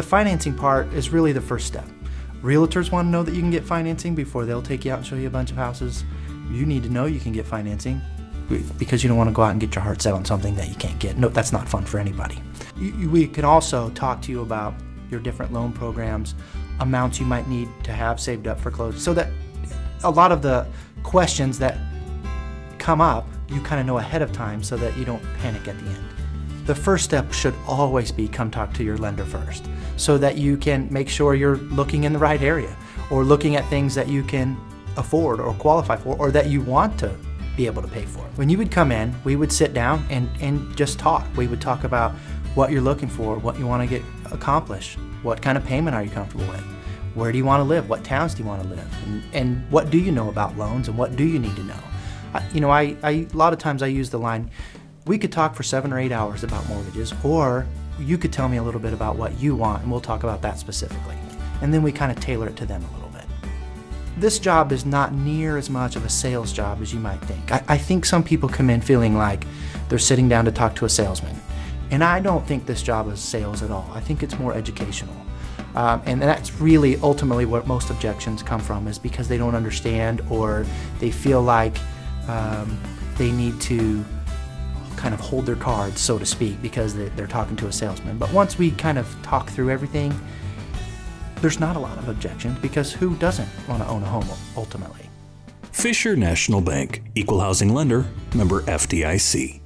The financing part is really the first step. Realtors want to know that you can get financing before they'll take you out and show you a bunch of houses. You need to know you can get financing because you don't want to go out and get your heart set on something that you can't get. No, that's not fun for anybody. We can also talk to you about your different loan programs, amounts you might need to have saved up for closing, so that a lot of the questions that come up, you kind of know ahead of time so that you don't panic at the end. The first step should always be come talk to your lender first, so that you can make sure you're looking in the right area or looking at things that you can afford or qualify for or that you want to be able to pay for. When you would come in, we would sit down and just talk. We would talk about what you're looking for, what you want to get accomplished, what kind of payment are you comfortable with, where do you want to live, what towns do you want to live, and what do you know about loans and what do you need to know. A lot of times I use the line, we could talk for 7 or 8 hours about mortgages, or you could tell me a little bit about what you want and we'll talk about that specifically. And then we kind of tailor it to them a little bit. This job is not near as much of a sales job as you might think. I think some people come in feeling like they're sitting down to talk to a salesman. And I don't think this job is sales at all. I think it's more educational. And that's really ultimately what most objections come from, is because they don't understand or they feel like they need to kind of hold their cards, so to speak, because they're talking to a salesman. But once we kind of talk through everything, there's not a lot of objections, because who doesn't want to own a home ultimately? Fisher National Bank, Equal Housing Lender, member FDIC.